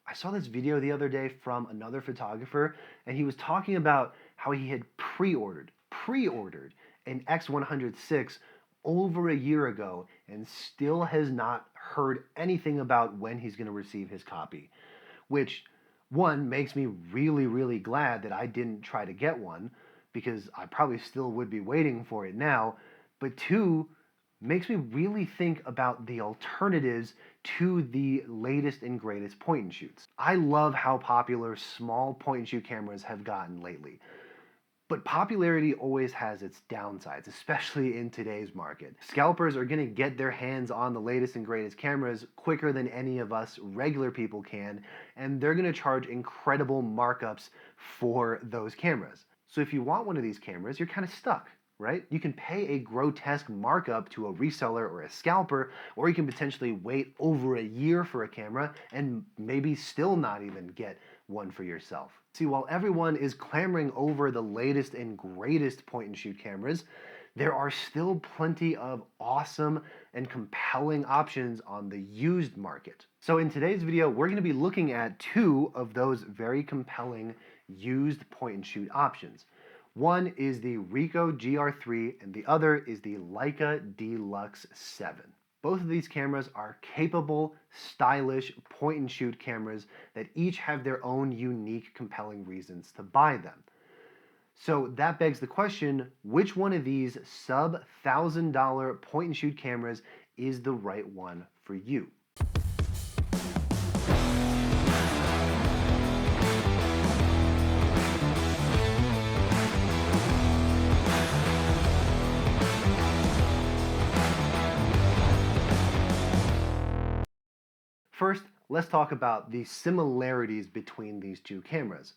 I saw this video the other day from another photographer, and he was talking about how he had pre-ordered an X106 over a year ago and still has not heard anything about when he's going to receive his copy, which one makes me really, really glad that I didn't try to get one because I probably still would be waiting for it now, but two, makes me really think about the alternatives to the latest and greatest point and shoots. I love how popular small point and shoot cameras have gotten lately. But popularity always has its downsides, especially in today's market. Scalpers are going to get their hands on the latest and greatest cameras quicker than any of us regular people can, and they're going to charge incredible markups for those cameras. So if you want one of these cameras, you're kind of stuck, right? You can pay a grotesque markup to a reseller or a scalper, or you can potentially wait over a year for a camera and maybe still not even get one for yourself. See, while everyone is clamoring over the latest and greatest point and shoot cameras, there are still plenty of awesome and compelling options on the used market. So in today's video, we're going to be looking at two of those very compelling used point and shoot options. One is the Ricoh GR III and the other is the Leica D-Lux 7. Both of these cameras are capable, stylish point and shoot cameras that each have their own unique, compelling reasons to buy them. So that begs the question, which one of these sub-$1,000 point and shoot cameras is the right one for you? First, let's talk about the similarities between these two cameras.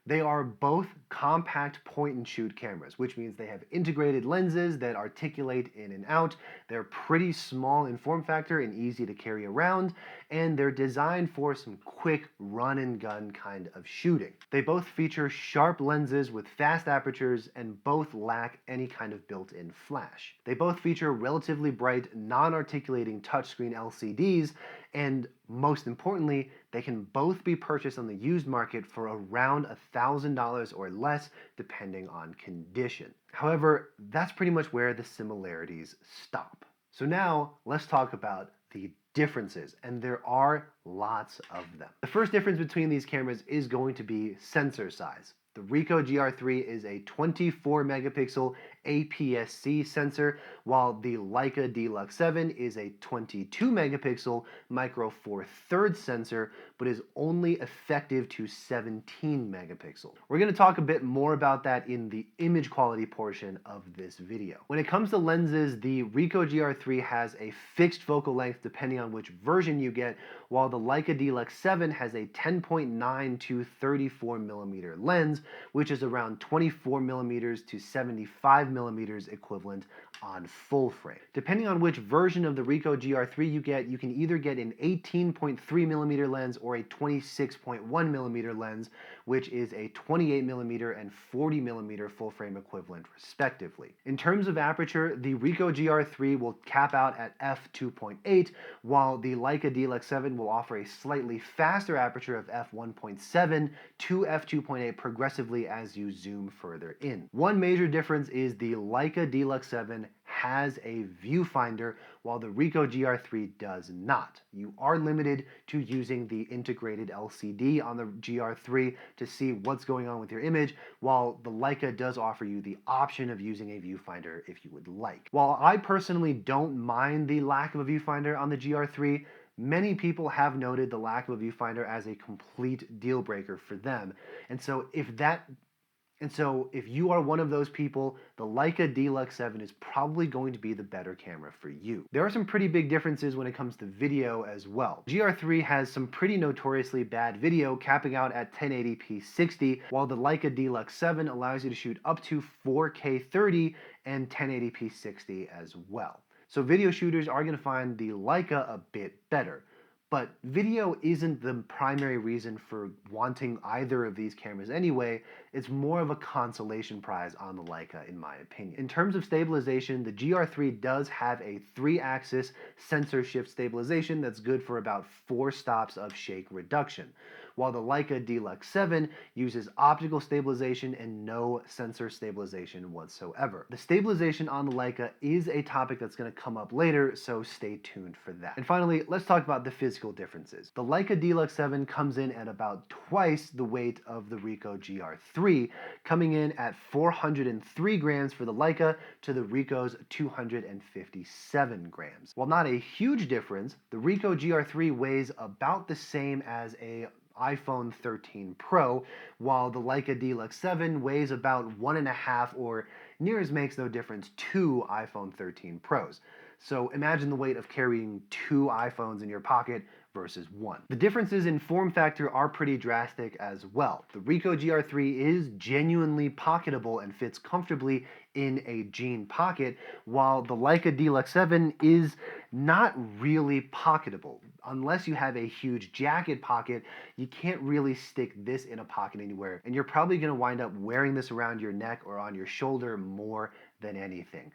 They are both compact point and shoot cameras, which means they have integrated lenses that articulate in and out. They're pretty small in form factor and easy to carry around, and they're designed for some quick run and gun kind of shooting. They both feature sharp lenses with fast apertures and both lack any kind of built-in flash. They both feature relatively bright, non-articulating touchscreen LCDs, and most importantly, they can both be purchased on the used market for around $1,000 or less, depending on condition. However, that's pretty much where the similarities stop. So now, let's talk about the differences, and there are lots of them. The first difference between these cameras is going to be sensor size. The Ricoh GR III is a 24 megapixel APS-C sensor, while the Leica D-Lux 7 is a 22 megapixel micro four thirds sensor, but is only effective to 17 megapixels. We're going to talk a bit more about that in the image quality portion of this video. When it comes to lenses, the Ricoh GR III has a fixed focal length depending on which version you get, while the Leica D-Lux 7 has a 10.9 to 34 millimeter lens, which is around 24 millimeters to 75 millimeters equivalent on full frame. Depending on which version of the Ricoh GR III you get, you can either get an 18.3 millimeter lens or a 26.1 millimeter lens, which is a 28 millimeter and 40 millimeter full frame equivalent respectively. In terms of aperture, the Ricoh GR III will cap out at f2.8, while the Leica D-Lux 7 will offer a slightly faster aperture of f1.7 to f2.8 progressively as you zoom further in. One major difference is the Leica D-Lux 7 has a viewfinder while the Ricoh GR III does not. You are limited to using the integrated LCD on the GR3 to see what's going on with your image, while the Leica does offer you the option of using a viewfinder if you would like. While I personally don't mind the lack of a viewfinder on the GR3, many people have noted the lack of a viewfinder as a complete deal breaker for them. And so if you are one of those people, the Leica D-Lux 7 is probably going to be the better camera for you. There are some pretty big differences when it comes to video as well. GR3 has some pretty notoriously bad video, capping out at 1080p 60, while the Leica D-Lux 7 allows you to shoot up to 4K 30 and 1080p 60 as well. So video shooters are going to find the Leica a bit better. But video isn't the primary reason for wanting either of these cameras anyway. It's more of a consolation prize on the Leica, in my opinion. In terms of stabilization, the GR III does have a 3-axis sensor shift stabilization that's good for about 4 stops of shake reduction, while the Leica D-Lux 7 uses optical stabilization and no sensor stabilization whatsoever. The stabilization on the Leica is a topic that's going to come up later, so stay tuned for that. And finally, let's talk about the physical differences. The Leica D-Lux 7 comes in at about twice the weight of the Ricoh GR III, coming in at 403 grams for the Leica to the Ricoh's 257 grams. While not a huge difference, the Ricoh GR III weighs about the same as a iPhone 13 Pro, while the Leica D-Lux 7 weighs about 1.5 or near as makes no difference 2 iPhone 13 Pros. So imagine the weight of carrying 2 iPhones in your pocket versus 1. The differences in form factor are pretty drastic as well. The Ricoh GR III is genuinely pocketable and fits comfortably in a jean pocket, while the Leica D-Lux 7 is not really pocketable. Unless you have a huge jacket pocket, you can't really stick this in a pocket anywhere, and you're probably going to wind up wearing this around your neck or on your shoulder more than anything,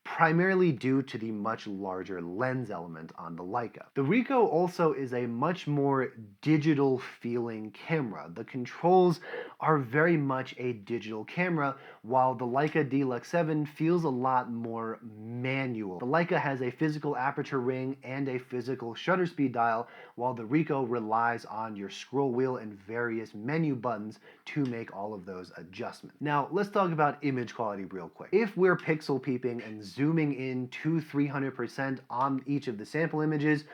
primarily due to the much larger lens element on the Leica. The Ricoh also is a much more digital feeling camera. The controls are very much a digital camera, while the Leica D-Lux 7 feels a lot more manual. The Leica has a physical aperture ring and a physical shutter speed dial, while the Ricoh relies on your scroll wheel and various menu buttons to make all of those adjustments. Now, let's talk about image quality real quick. If we're pixel peeping and zooming in to 300% on each of the sample images,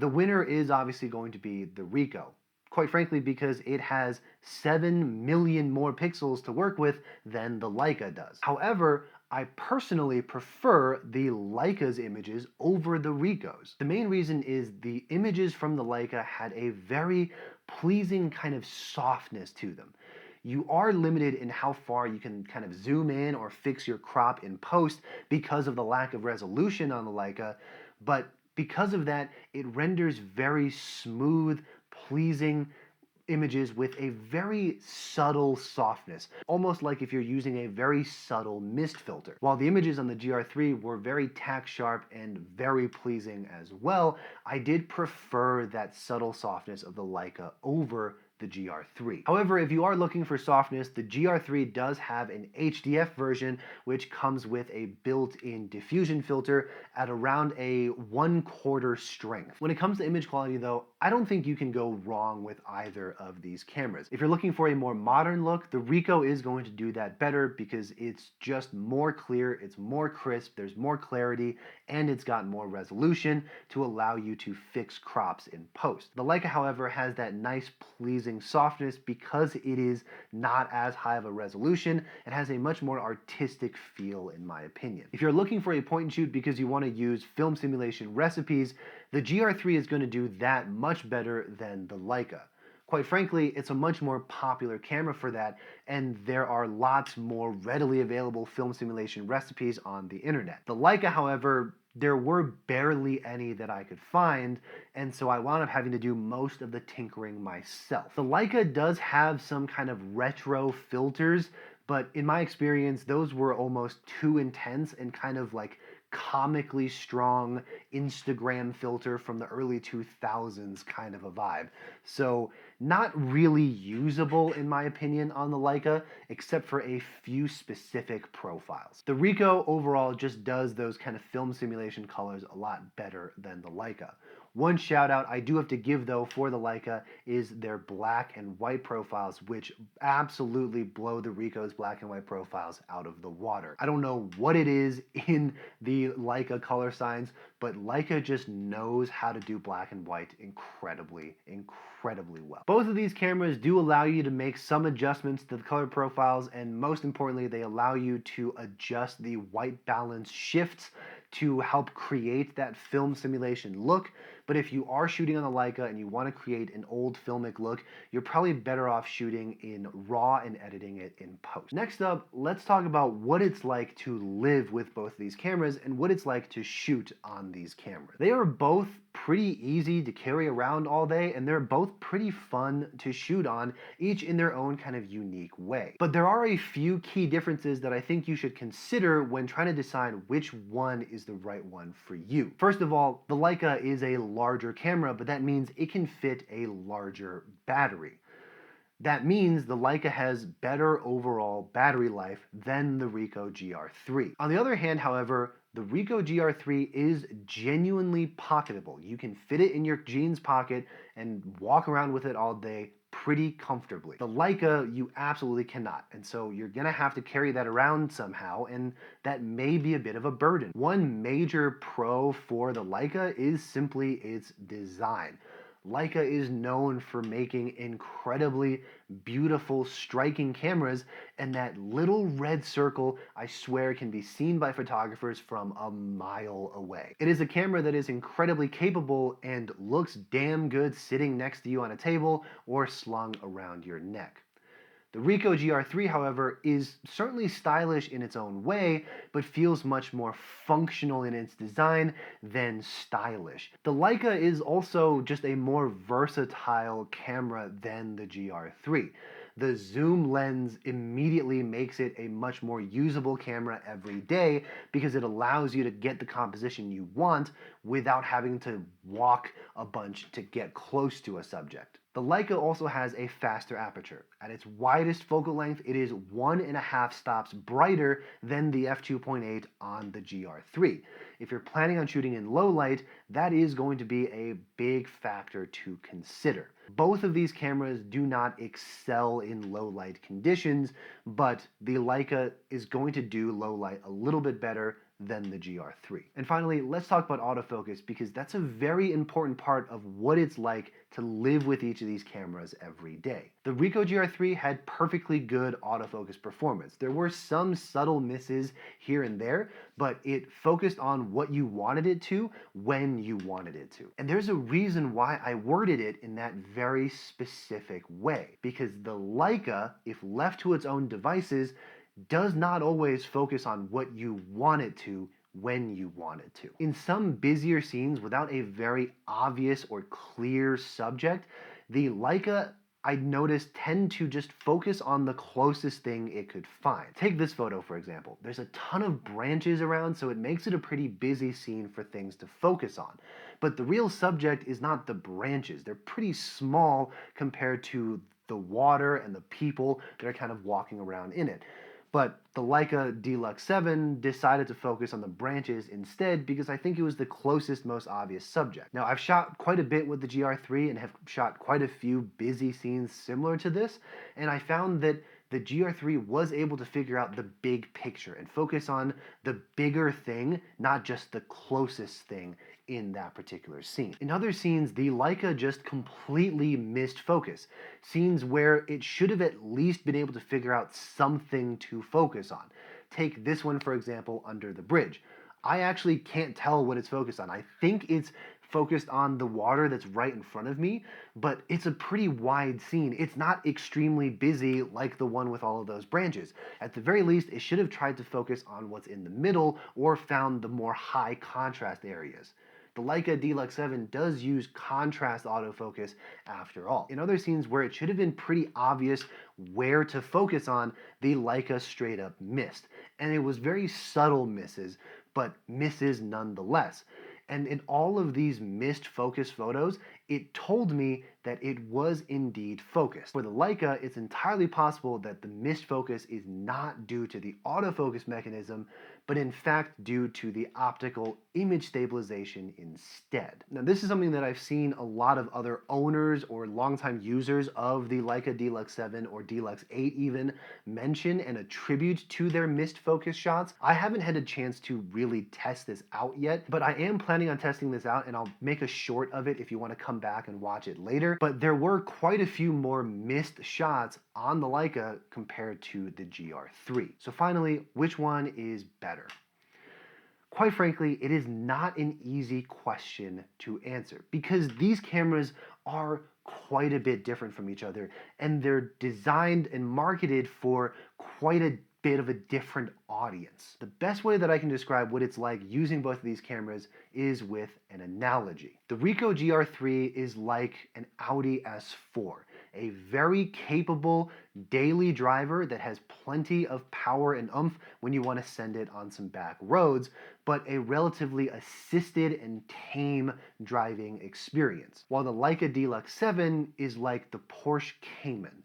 the winner is obviously going to be the Ricoh. Quite frankly, because it has 7 million more pixels to work with than the Leica does. However, I personally prefer the Leica's images over the Ricoh's. The main reason is the images from the Leica had a very pleasing kind of softness to them. You are limited in how far you can kind of zoom in or fix your crop in post because of the lack of resolution on the Leica, but because of that, it renders very smooth, pleasing images with a very subtle softness, almost like if you're using a very subtle mist filter. While the images on the GR III were very tack sharp and very pleasing as well, I did prefer that subtle softness of the Leica over the GR III. However, if you are looking for softness, the GR III does have an HDF version, which comes with a built-in diffusion filter at around a 1/4 strength. When it comes to image quality though, I don't think you can go wrong with either of these cameras. If you're looking for a more modern look, the Ricoh is going to do that better because it's just more clear, it's more crisp, there's more clarity, and it's got more resolution to allow you to fix crops in post. The Leica, however, has that nice, pleasing softness because it is not as high of a resolution. It has a much more artistic feel, in my opinion. If you're looking for a point and shoot because you want to use film simulation recipes, the GR III is going to do that much better than the Leica. Quite frankly, it's a much more popular camera for that, and there are lots more readily available film simulation recipes on the internet. The Leica, however, there were barely any that I could find, and so I wound up having to do most of the tinkering myself. The Leica does have some kind of retro filters, but in my experience, those were almost too intense and kind of like comically strong Instagram filter from the early 2000s kind of a vibe. So not really usable in my opinion on the Leica, except for a few specific profiles. The Ricoh overall just does those kind of film simulation colors a lot better than the Leica. One shout out I do have to give though for the Leica is their black and white profiles, which absolutely blow the Ricoh's black and white profiles out of the water. I don't know what it is in the Leica color signs, but Leica just knows how to do black and white incredibly well. Both of these cameras do allow you to make some adjustments to the color profiles, and most importantly, they allow you to adjust the white balance shifts to help create that film simulation look. But if you are shooting on the Leica and you want to create an old filmic look, you're probably better off shooting in RAW and editing it in post. Next up, let's talk about what it's like to live with both of these cameras and what it's like to shoot on these cameras. They are both pretty easy to carry around all day, and they're both pretty fun to shoot on, each in their own kind of unique way. But there are a few key differences that I think you should consider when trying to decide which one is the right one for you. First of all, the Leica is a larger camera, but that means it can fit a larger battery. That means the Leica has better overall battery life than the Ricoh GR III. On the other hand, however, the Ricoh GR III is genuinely pocketable. You can fit it in your jeans pocket and walk around with it all day pretty comfortably. The Leica, you absolutely cannot, and so you're gonna have to carry that around somehow, and that may be a bit of a burden. One major pro for the Leica is simply its design. Leica is known for making incredibly beautiful, striking cameras, and that little red circle, I swear, can be seen by photographers from a mile away. It is a camera that is incredibly capable and looks damn good sitting next to you on a table or slung around your neck. The Ricoh GR III, however, is certainly stylish in its own way, but feels much more functional in its design than stylish. The Leica is also just a more versatile camera than the GR III. The zoom lens immediately makes it a much more usable camera every day because it allows you to get the composition you want without having to walk a bunch to get close to a subject. The Leica also has a faster aperture. At its widest focal length, it is 1.5 stops brighter than the f2.8 on the GR III. If you're planning on shooting in low light, that is going to be a big factor to consider. Both of these cameras do not excel in low light conditions, but the Leica is going to do low light a little bit better than the GR III. And finally, let's talk about autofocus, because that's a very important part of what it's like to live with each of these cameras every day. The Ricoh GR III had perfectly good autofocus performance. There were some subtle misses here and there, but it focused on what you wanted it to when you wanted it to. And there's a reason why I worded it in that very specific way, because the Leica, if left to its own devices, does not always focus on what you want it to when you want it to. In some busier scenes without a very obvious or clear subject, the Leica, I noticed, tend to just focus on the closest thing it could find. Take this photo, for example. There's a ton of branches around, so it makes it a pretty busy scene for things to focus on. But the real subject is not the branches. They're pretty small compared to the water and the people that are kind of walking around in it. But the Leica D-Lux 7 decided to focus on the branches instead because I think it was the closest, most obvious subject. Now, I've shot quite a bit with the GR3 and have shot quite a few busy scenes similar to this, and I found that the GR3 was able to figure out the big picture and focus on the bigger thing, not just the closest thing in that particular scene. In other scenes, the Leica just completely missed focus. Scenes where it should have at least been able to figure out something to focus on. Take this one, for example, under the bridge. I actually can't tell what it's focused on. I think it's focused on the water that's right in front of me, but it's a pretty wide scene. It's not extremely busy like the one with all of those branches. At the very least, it should have tried to focus on what's in the middle or found the more high contrast areas. The Leica D-Lux 7 does use contrast autofocus after all. In other scenes where it should have been pretty obvious where to focus on, the Leica straight up missed. And it was very subtle misses, but misses nonetheless. And in all of these missed focus photos, it told me that it was indeed focused. For the Leica, it's entirely possible that the missed focus is not due to the autofocus mechanism, but in fact due to the optical image stabilization instead. Now, this is something that I've seen a lot of other owners or longtime users of the Leica D-Lux 7 or D-Lux 8 even mention and attribute to their missed focus shots. I haven't had a chance to really test this out yet, but I am planning on testing this out, and I'll make a short of it if you want to come back and watch it later. But there were quite a few more missed shots on the Leica compared to the GR3. So finally, which one is better? Quite frankly, it is not an easy question to answer because these cameras are quite a bit different from each other, and they're designed and marketed for quite a bit of a different audience. The best way that I can describe what it's like using both of these cameras is with an analogy. The Ricoh GR III is like an Audi S4, a very capable daily driver that has plenty of power and oomph when you want to send it on some back roads, but a relatively assisted and tame driving experience. While the Leica D-Lux 7 is like the Porsche Cayman,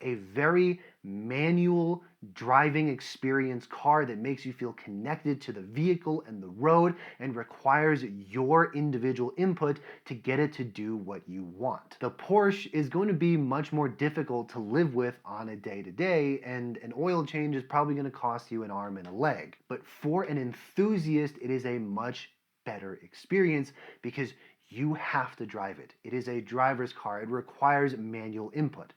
a very manual driving experience car that makes you feel connected to the vehicle and the road and requires your individual input to get it to do what you want. The Porsche is going to be much more difficult to live with on a day-to-day, and an oil change is probably going to cost you an arm and a leg. But for an enthusiast, it is a much better experience because you have to drive it. It is a driver's car. It requires manual input.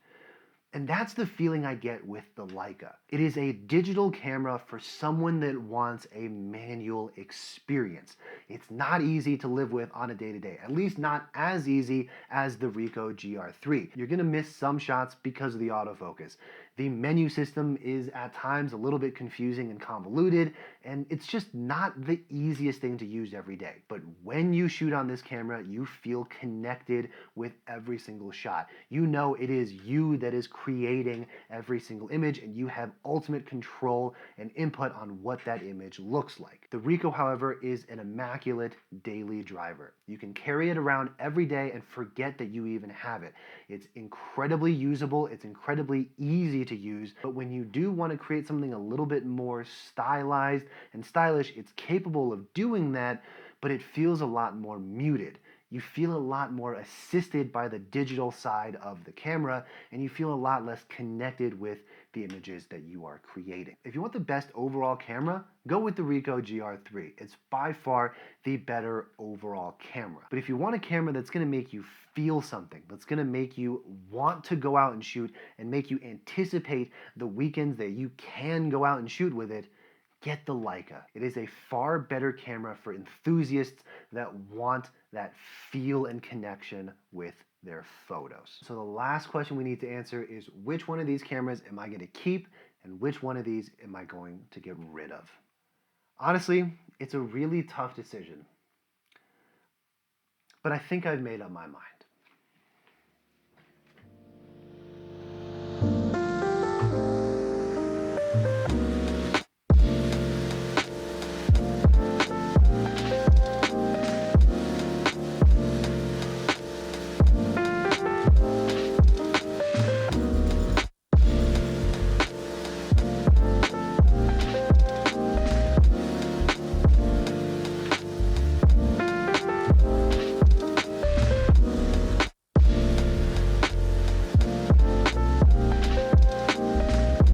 And that's the feeling I get with the Leica. It is a digital camera for someone that wants a manual experience. It's not easy to live with on a day-to-day, at least not as easy as the Ricoh GR3. You're gonna miss some shots because of the autofocus. The menu system is at times a little bit confusing and convoluted, and it's just not the easiest thing to use every day. But when you shoot on this camera, you feel connected with every single shot. You know it is you that is creating every single image, and you have ultimate control and input on what that image looks like. The Ricoh, however, is an immaculate daily driver. You can carry it around every day and forget that you even have it. It's incredibly usable, it's incredibly easy to use, but when you do want to create something a little bit more stylized and stylish, it's capable of doing that, but it feels a lot more muted. You feel a lot more assisted by the digital side of the camera, and you feel a lot less connected with the images that you are creating. If you want the best overall camera, go with the Ricoh GR3. It's by far the better overall camera. But if you want a camera that's gonna make you feel something, that's gonna make you want to go out and shoot and make you anticipate the weekends that you can go out and shoot with it, get the Leica. It is a far better camera for enthusiasts that want that feel and connection with their photos. So the last question we need to answer is, which one of these cameras am I going to keep and which one of these am I going to get rid of? Honestly, it's a really tough decision, but I think I've made up my mind.